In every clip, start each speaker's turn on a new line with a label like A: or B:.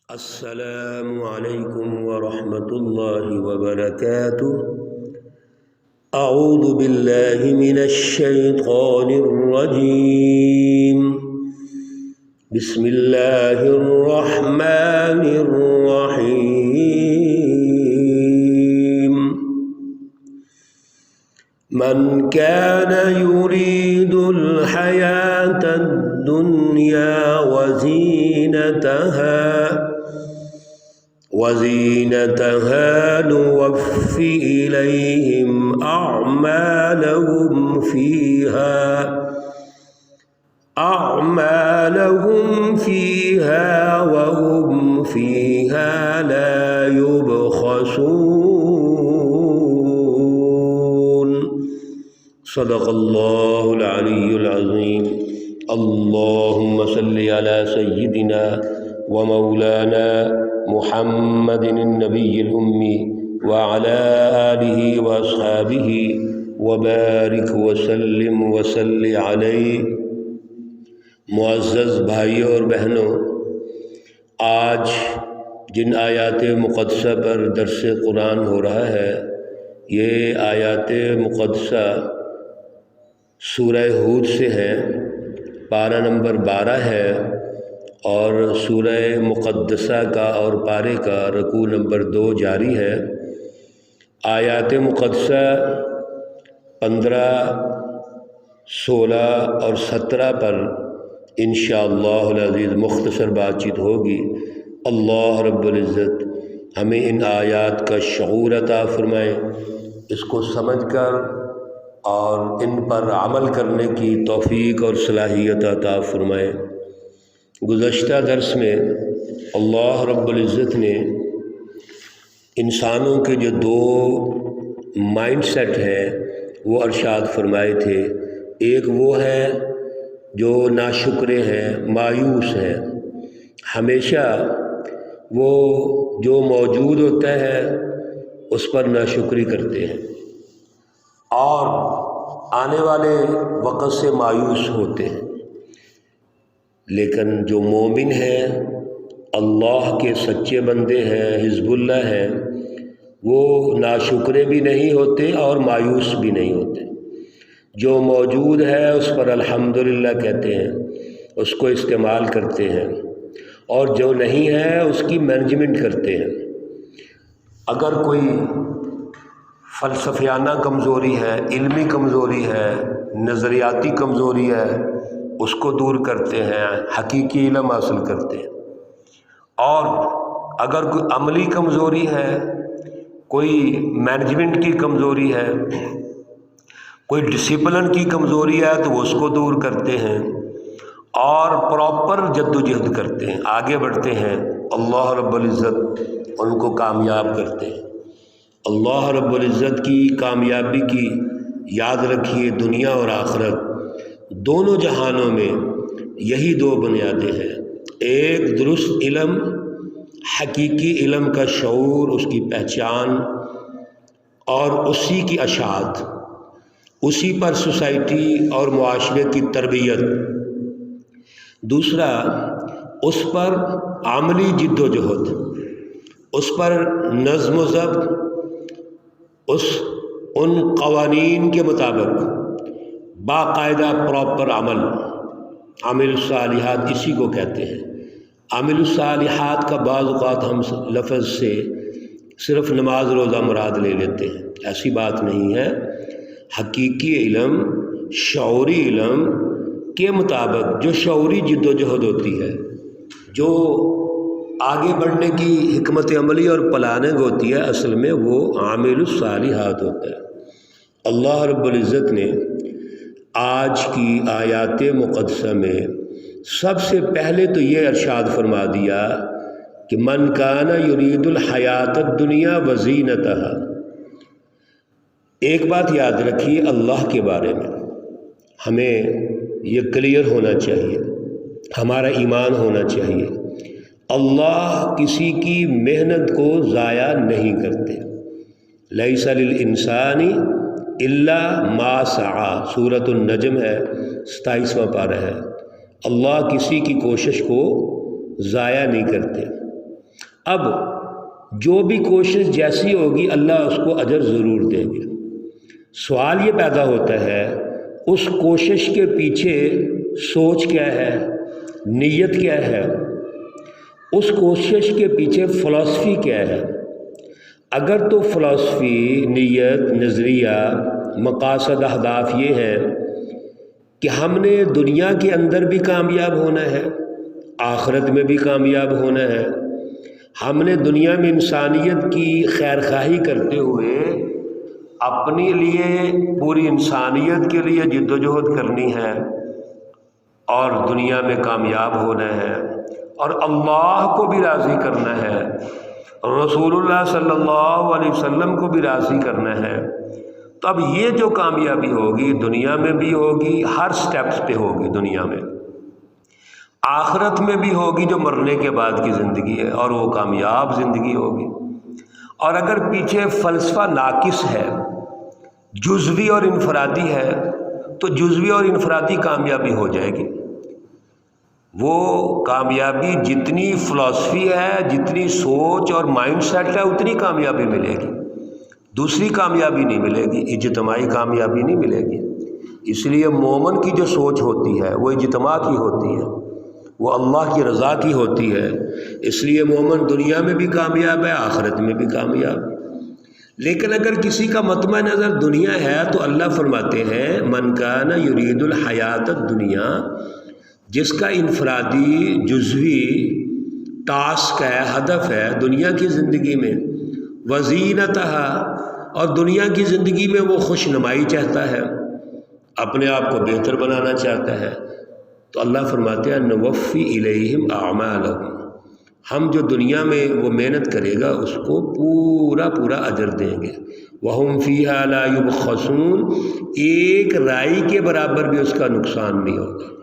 A: السلام علیکم ورحمۃ اللہ وبرکاتہ۔ اعوذ باللہ من الشیطان الرجیم، بسم اللہ الرحمن الرحیم۔ من كان يريد الحياة الدنيا وزينتها نوفي إليهم أعمالهم فيها وهم فيها لا يبخسون۔ صدق اللہ العلی العظیم۔ اللہم صل علی سیدنا ومولانا محمد النبی الأمی وعلى آلہ واصحابہ وبارک وسلم وصل علیہ۔ معزز بھائیوں اور بہنوں، آج جن آیات مقدسہ پر درس قرآن ہو رہا ہے، یہ آیات مقدسہ سورہ ہود سے ہے، پارہ نمبر 12 ہے، اور سورہ مقدسہ کا اور پارے کا رکوع نمبر 2 جاری ہے۔ آیات مقدسہ 15، 16 اور 17 پر انشاءاللہ العزیز مختصر بات چیت ہوگی۔ اللہ رب العزت ہمیں ان آیات کا شعور عطا فرمائے، اس کو سمجھ کر اور ان پر عمل کرنے کی توفیق اور صلاحیت عطا فرمائے۔ گزشتہ درس میں اللہ رب العزت نے انسانوں کے جو 2 مائنڈ سیٹ ہیں وہ ارشاد فرمائے تھے۔ ایک وہ ہے جو ناشکرے ہیں، مایوس ہیں، ہمیشہ وہ جو موجود ہوتا ہے اس پر ناشکری کرتے ہیں اور آنے والے وقت سے مایوس ہوتے ہیں۔ لیکن جو مومن ہیں، اللہ کے سچے بندے ہیں، حزب اللہ ہیں، وہ ناشکرے بھی نہیں ہوتے اور مایوس بھی نہیں ہوتے۔ جو موجود ہے اس پر الحمدللہ کہتے ہیں، اس کو استعمال کرتے ہیں، اور جو نہیں ہے اس کی مینجمنٹ کرتے ہیں۔ اگر کوئی فلسفیانہ کمزوری ہے، علمی کمزوری ہے، نظریاتی کمزوری ہے، اس کو دور کرتے ہیں، حقیقی علم حاصل کرتے ہیں۔ اور اگر کوئی عملی کمزوری ہے، کوئی مینجمنٹ کی کمزوری ہے، کوئی ڈسپلن کی کمزوری ہے تو وہ اس کو دور کرتے ہیں اور پراپر جدوجہد کرتے ہیں، آگے بڑھتے ہیں۔ اللہ رب العزت ان کو کامیاب کرتے ہیں۔ اللہ رب العزت کی کامیابی کی یاد رکھیے، دنیا اور آخرت دونوں جہانوں میں یہی 2 بنیادیں ہیں۔ ایک درست علم، حقیقی علم کا شعور، اس کی پہچان اور اسی کی اشاعت، اسی پر سوسائٹی اور معاشرے کی تربیت۔ دوسرا، اس پر عملی جد و جہد، اس پر نظم و ضبط، ان قوانین کے مطابق باقاعدہ پراپر عمل۔ عامل الصالحات اسی کو کہتے ہیں۔ عامل الصالحات کا بعض اوقات ہم لفظ سے صرف نماز روزہ مراد لے لیتے ہیں، ایسی بات نہیں ہے۔ حقیقی علم، شعوری علم کے مطابق جو شعوری جد و جہد ہوتی ہے، جو آگے بڑھنے کی حکمت عملی اور پلاننگ ہوتی ہے، اصل میں وہ عامل الصالحات ہوتا ہے۔ اللہ رب العزت نے آج کی آیات مقدسہ میں سب سے پہلے تو یہ ارشاد فرما دیا کہ من کان یرید الحیات الدنیا وزینتہا۔ ایک بات یاد رکھیے اللہ کے بارے میں، ہمیں یہ کلیئر ہونا چاہیے، ہمارا ایمان ہونا چاہیے، اللہ کسی کی محنت کو ضائع نہیں کرتے۔ لیس للانسان الا ما سعی، سورۃ النجم ہے، 27واں پارہ ہے۔ اللہ کسی کی کوشش کو ضائع نہیں کرتے۔ اب جو بھی کوشش جیسی ہوگی اللہ اس کو اجر ضرور دیں گے۔ سوال یہ پیدا ہوتا ہے اس کوشش کے پیچھے سوچ کیا ہے، نیت کیا ہے، اس کوشش کے پیچھے فلسفی کیا ہے۔ اگر تو فلسفی، نیت، نظریہ، مقاصد، اہداف یہ ہے کہ ہم نے دنیا کے اندر بھی کامیاب ہونا ہے، آخرت میں بھی کامیاب ہونا ہے، ہم نے دنیا میں انسانیت کی خیر خواہی کرتے ہوئے اپنے لیے، پوری انسانیت کے لیے جد و جہد کرنی ہے اور دنیا میں کامیاب ہونا ہے اور اللہ کو بھی راضی کرنا ہے، رسول اللہ صلی اللہ علیہ وسلم کو بھی راضی کرنا ہے، تو اب یہ جو کامیابی ہوگی دنیا میں بھی ہوگی، ہر سٹیپس پہ ہوگی، دنیا میں، آخرت میں بھی ہوگی جو مرنے کے بعد کی زندگی ہے، اور وہ کامیاب زندگی ہوگی۔ اور اگر پیچھے فلسفہ ناقص ہے، جزوی اور انفرادی ہے، تو جزوی اور انفرادی کامیابی ہو جائے گی۔ وہ کامیابی جتنی فلسفی ہے، جتنی سوچ اور مائنڈ سیٹ ہے، اتنی کامیابی ملے گی، دوسری کامیابی نہیں ملے گی، اجتماعی کامیابی نہیں ملے گی۔ اس لیے مومن کی جو سوچ ہوتی ہے وہ اجتماع کی ہوتی ہے، وہ اللہ کی رضا کی ہوتی ہے، اس لیے مومن دنیا میں بھی کامیاب ہے، آخرت میں بھی کامیاب ہے۔ لیکن اگر کسی کا مطمع نظر دنیا ہے تو اللہ فرماتے ہیں من کان یرید الحیات الدنیا، جس کا انفرادی جزوی ٹاسک ہے، ہدف ہے دنیا کی زندگی میں، وزینتہا، اور دنیا کی زندگی میں وہ خوش نمائی چاہتا ہے، اپنے آپ کو بہتر بنانا چاہتا ہے، تو اللہ فرماتے ہیں نوفی الیہم اعمالہم، ہم جو دنیا میں وہ محنت کرے گا اس کو پورا پورا اجر دیں گے، وہم فیہا لا یبخسون، ایک رائی کے برابر بھی اس کا نقصان نہیں ہوگا۔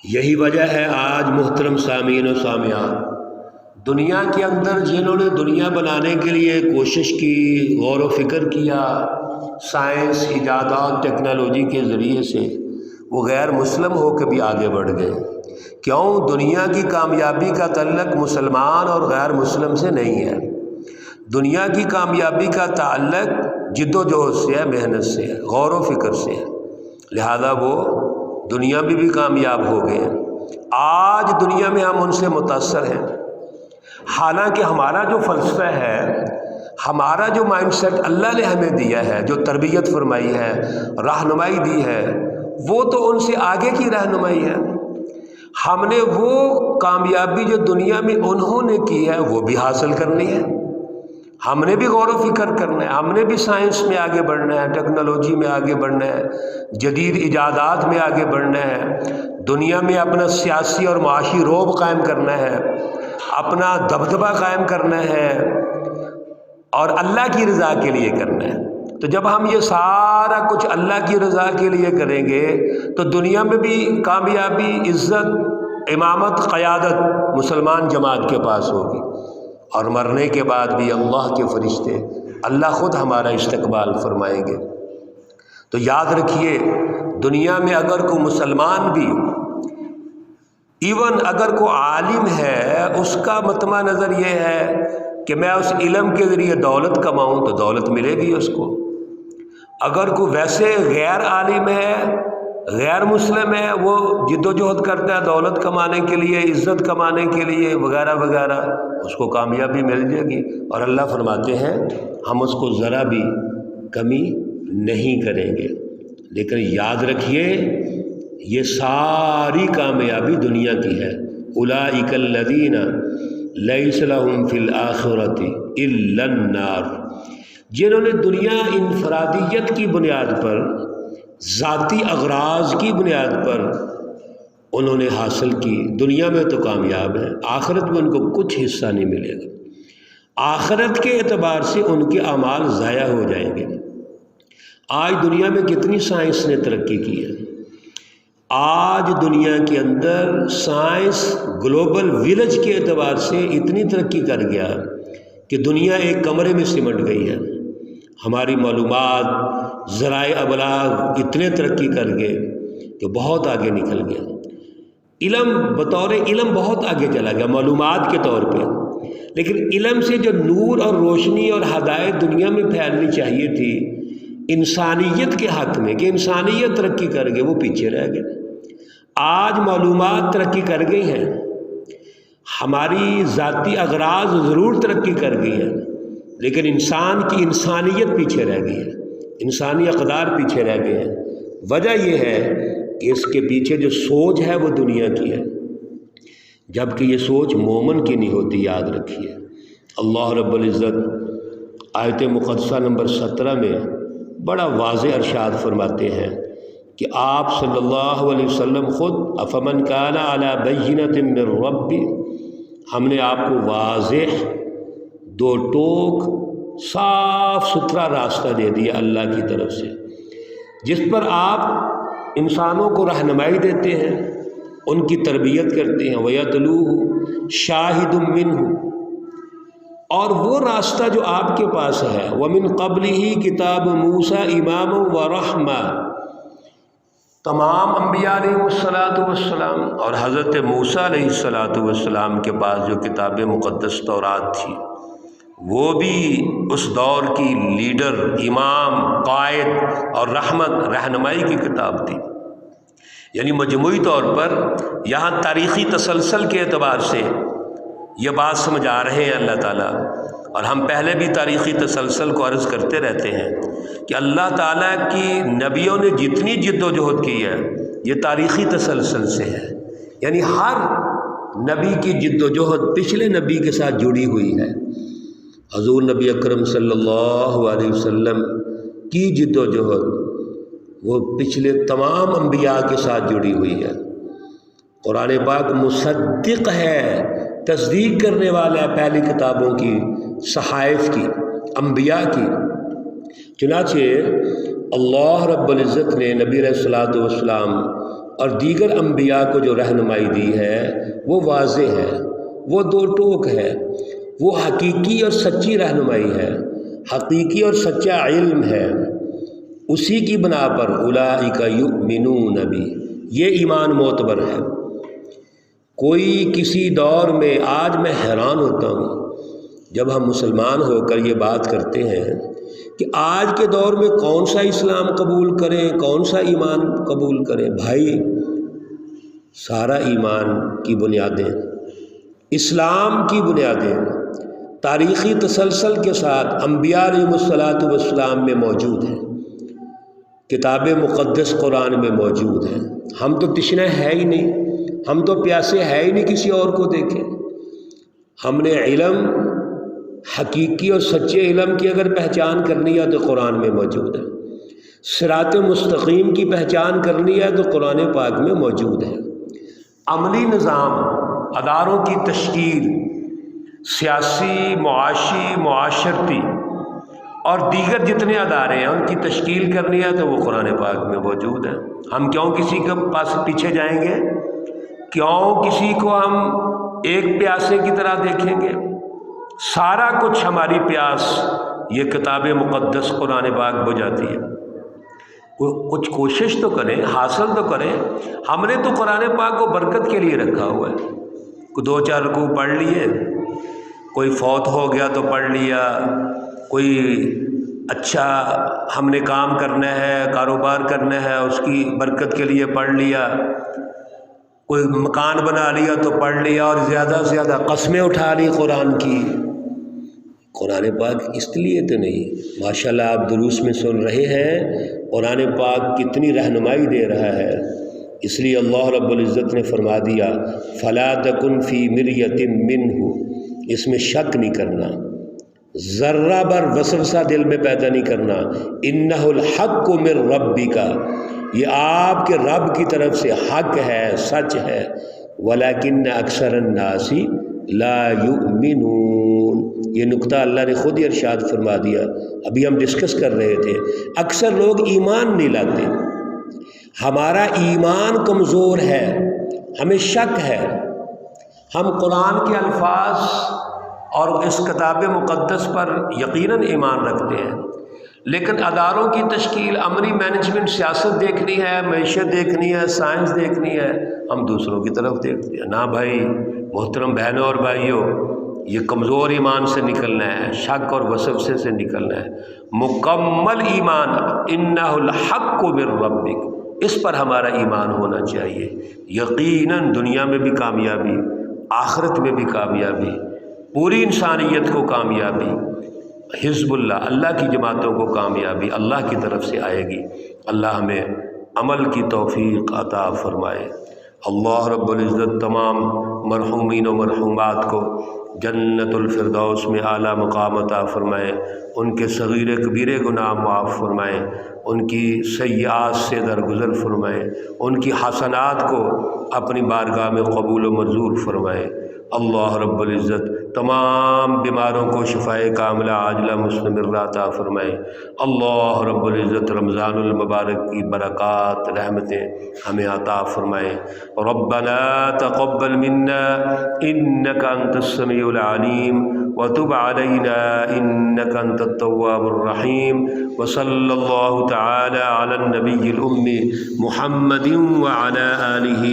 A: یہی وجہ ہے آج محترم سامعین و سامعات، دنیا کے اندر جنہوں نے دنیا بنانے کے لیے کوشش کی، غور و فکر کیا، سائنس، ایجادات، ٹیکنالوجی کے ذریعے سے، وہ غیر مسلم ہو کے بھی آگے بڑھ گئے۔ کیوں؟ دنیا کی کامیابی کا تعلق مسلمان اور غیر مسلم سے نہیں ہے، دنیا کی کامیابی کا تعلق جد و جہد سے ہے، محنت سے ہے، غور و فکر سے ہے، لہذا وہ دنیا میں بھی کامیاب ہو گئے ہیں۔ آج دنیا میں ہم ان سے متاثر ہیں، حالانکہ ہمارا جو فلسفہ ہے، ہمارا جو مائنڈ سیٹ اللہ نے ہمیں دیا ہے، جو تربیت فرمائی ہے، رہنمائی دی ہے، وہ تو ان سے آگے کی رہنمائی ہے۔ ہم نے وہ کامیابی جو دنیا میں انہوں نے کی ہے وہ بھی حاصل کرنی ہے، ہم نے بھی غور و فکر کرنا ہے، ہم نے بھی سائنس میں آگے بڑھنا ہے، ٹیکنالوجی میں آگے بڑھنا ہے، جدید ایجادات میں آگے بڑھنا ہے، دنیا میں اپنا سیاسی اور معاشی رعب قائم کرنا ہے، اپنا دبدبہ قائم کرنا ہے، اور اللہ کی رضا کے لیے کرنا ہے۔ تو جب ہم یہ سارا کچھ اللہ کی رضا کے لیے کریں گے تو دنیا میں بھی کامیابی، عزت، امامت، قیادت مسلمان جماعت کے پاس ہوگی، اور مرنے کے بعد بھی اللہ کے فرشتے، اللہ خود ہمارا استقبال فرمائیں گے۔ تو یاد رکھیے دنیا میں اگر کوئی مسلمان بھی، ایون اگر کوئی عالم ہے، اس کا مطمع نظر یہ ہے کہ میں اس علم کے ذریعے دولت کماؤں تو دولت ملے گی اس کو۔ اگر کوئی ویسے غیر عالم ہے، غیر مسلم ہے، وہ جد و جہد کرتا ہے دولت کمانے کے لیے، عزت کمانے کے لیے وغیرہ وغیرہ، اس کو کامیابی مل جائے گی، اور اللہ فرماتے ہیں ہم اس کو ذرا بھی کمی نہیں کریں گے۔ لیکن یاد رکھیے یہ ساری کامیابی دنیا کی ہے۔ اولئک الذین لیس لہم فی الآخرۃ الا النار، جنہوں نے دنیا انفرادیت کی بنیاد پر، ذاتی اغراض کی بنیاد پر انہوں نے حاصل کی، دنیا میں تو کامیاب ہیں، آخرت میں ان کو کچھ حصہ نہیں ملے گا، آخرت کے اعتبار سے ان کے اعمال ضائع ہو جائیں گے۔ آج دنیا میں کتنی سائنس نے ترقی کی ہے، آج دنیا کے اندر سائنس گلوبل ویلج کے اعتبار سے اتنی ترقی کر گیا کہ دنیا ایک کمرے میں سمٹ گئی ہے، ہماری معلومات، ذرائع ابلاغ اتنے ترقی کر گئے کہ بہت آگے نکل گیا، علم بطور علم بہت آگے چلا گیا معلومات کے طور پہ، لیکن علم سے جو نور اور روشنی اور ہدایت دنیا میں پھیلنی چاہیے تھی انسانیت کے حق میں، کہ انسانیت ترقی کر گئی، وہ پیچھے رہ گئے۔ آج معلومات ترقی کر گئی ہیں، ہماری ذاتی اغراض ضرور ترقی کر گئی ہیں، لیکن انسان کی انسانیت پیچھے رہ گئی ہے، انسانی اقدار پیچھے رہ گئے ہیں۔ وجہ یہ ہے کہ اس کے پیچھے جو سوچ ہے وہ دنیا کی ہے، جبکہ یہ سوچ مومن کی نہیں ہوتی، یاد رکھیے۔ اللہ رب العزت آیت مقدسہ نمبر 17 میں بڑا واضح ارشاد فرماتے ہیں کہ آپ صلی اللہ علیہ وسلم خود افمن کان علی بینۃ من ربی، ہم نے آپ کو واضح دو ٹوک صاف ستھرا راستہ دے دیا اللہ کی طرف سے، جس پر آپ انسانوں کو رہنمائی دیتے ہیں، ان کی تربیت کرتے ہیں۔ وَيَتْلُوهُ شَاهِدٌ مِّنْهُ، اور وہ راستہ جو آپ کے پاس ہے، وَمِن قَبْلِهِ کتاب موسیٰ امام ورحمہ، تمام انبیاء علیہ السلام اور حضرت موسیٰ علیہ السلام کے پاس جو کتاب مقدس تورات تھی، وہ بھی اس دور کی لیڈر، امام، قائد اور رحمت، رہنمائی کی کتاب تھی۔ یعنی مجموعی طور پر یہاں تاریخی تسلسل کے اعتبار سے یہ بات سمجھ آ رہے ہیں اللہ تعالیٰ، اور ہم پہلے بھی تاریخی تسلسل کو عرض کرتے رہتے ہیں کہ اللہ تعالیٰ کی نبیوں نے جتنی جد و جہد کی ہے یہ تاریخی تسلسل سے ہے، یعنی ہر نبی کی جد و جہد پچھلے نبی کے ساتھ جڑی ہوئی ہے۔ حضور نبی اکرم صلی اللہ علیہ وسلم کی جد و جہد وہ پچھلے تمام انبیاء کے ساتھ جڑی ہوئی ہے۔ قرآن پاک مصدق ہے، تصدیق کرنے والا ہے پہلی کتابوں کی، صحائف کی، انبیاء کی۔ چنانچہ اللہ رب العزت نے نبی علیہ الصلوۃ والسلام اور دیگر انبیاء کو جو رہنمائی دی ہے وہ واضح ہے، وہ دو ٹوک ہے، وہ حقیقی اور سچی رہنمائی ہے، حقیقی اور سچا علم ہے۔ اسی کی بنا پر اولئک یؤمنون بی، یہ ایمان معتبر ہے۔ کوئی کسی دور میں، آج میں حیران ہوتا ہوں جب ہم مسلمان ہو کر یہ بات کرتے ہیں کہ آج کے دور میں کون سا اسلام قبول کریں، کون سا ایمان قبول کریں۔ بھائی، سارا ایمان کی بنیادیں، اسلام کی بنیادیں تاریخی تسلسل کے ساتھ انبیاء علیہ السلام میں موجود ہیں، کتاب مقدس قرآن میں موجود ہیں۔ ہم تو تشنہ ہے ہی نہیں، ہم تو پیاسے ہے ہی نہیں کسی اور کو دیکھیں۔ ہم نے علم، حقیقی اور سچے علم کی اگر پہچان کرنی ہے تو قرآن میں موجود ہے، صراط مستقیم کی پہچان کرنی ہے تو قرآن پاک میں موجود ہے۔ عملی نظام، اداروں کی تشکیل، سیاسی، معاشی، معاشرتی اور دیگر جتنے ادارے ہیں ان کی تشکیل کرنی ہے تو وہ قرآن پاک میں موجود ہے۔ ہم کیوں کسی کے پاس پیچھے جائیں گے؟ کیوں کسی کو ہم ایک پیاسے کی طرح دیکھیں گے؟ سارا کچھ ہماری پیاس یہ کتاب مقدس قرآن پاک بجھاتی ہے۔ کچھ کوشش تو کریں، حاصل تو کریں۔ ہم نے تو قرآن پاک کو برکت کے لیے رکھا ہوا ہے، کوئی 2-4 رکوع پڑھ لیے، کوئی فوت ہو گیا تو پڑھ لیا، کوئی اچھا ہم نے کام کرنا ہے، کاروبار کرنا ہے، اس کی برکت کے لیے پڑھ لیا، کوئی مکان بنا لیا تو پڑھ لیا، اور زیادہ سے زیادہ قسمیں اٹھا لی قرآن کی۔ قرآن پاک اس لیے تو نہیں۔ ماشاءاللہ آپ دروس میں سن رہے ہیں قرآن پاک کتنی رہنمائی دے رہا ہے، اس لیے اللہ رب العزت نے فرما دیا فَلَا تَكُنْ فِي مِرْيَةٍ مِّنْهُ، اس میں شک نہیں کرنا، ذرہ بر وسوسہ دل میں پیدا نہیں کرنا۔ اِنَّهُ الْحَقُّ مِن رَبِّكَ، یہ آپ کے رب کی طرف سے حق ہے، سچ ہے۔ وَلَكِنَّ أَكْثَرَ النَّاسِ لَا يُؤْمِنُونَ، یہ نقطہ اللہ نے خود ہی ارشاد فرما دیا، ابھی ہم ڈسکس کر رہے تھے۔ اکثر لوگ ایمان نہیں لاتے، ہمارا ایمان کمزور ہے، ہمیں شک ہے۔ ہم قرآن کے الفاظ اور اس کتاب مقدس پر یقیناً ایمان رکھتے ہیں، لیکن اداروں کی تشکیل، عملی مینجمنٹ، سیاست دیکھنی ہے، معیشت دیکھنی ہے، سائنس دیکھنی ہے، ہم دوسروں کی طرف دیکھتے ہیں۔ نہ بھائی محترم بہنوں اور بھائیوں، یہ کمزور ایمان سے نکلنا ہے، شک اور وسوسے سے نکلنا ہے۔ مکمل ایمان انہ الحق من ربک، اس پر ہمارا ایمان ہونا چاہیے۔ یقیناً دنیا میں بھی کامیابی، آخرت میں بھی کامیابی، پوری انسانیت کو کامیابی، حزب اللہ، اللہ کی جماعتوں کو کامیابی اللہ کی طرف سے آئے گی۔ اللہ ہمیں عمل کی توفیق عطا فرمائے۔ اللہ رب العزت تمام مرحومین و مرحومات کو جنت الفردوس میں اعلیٰ مقام عطا فرمائے، ان کے صغیر کبیرے گناہ معاف فرمائے، ان کی سیئات سے درگزر فرمائے، ان کی حسنات کو اپنی بارگاہ میں قبول و منظور فرمائے۔ اللہ رب العزت تمام بیماروں کو شفائے کاملہ عاجلہ مستمرہ عطا فرمائے۔ اللہ رب العزت رمضان المبارک کی برکات رحمتیں ہمیں عطا فرمائے۔ ربنا تقبل منا انک انت السمیع العلیم وتب علینا انک انت التواب الرحیم، وصلی اللہ تعالی علی النبی الأمی محمد وعلی آلہ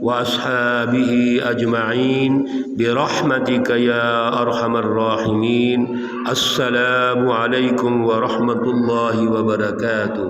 A: واصحابہ اجمعین برحمتک یا ارحم الراحمین۔ السلام علیکم ورحمۃ اللہ وبرکاتہ۔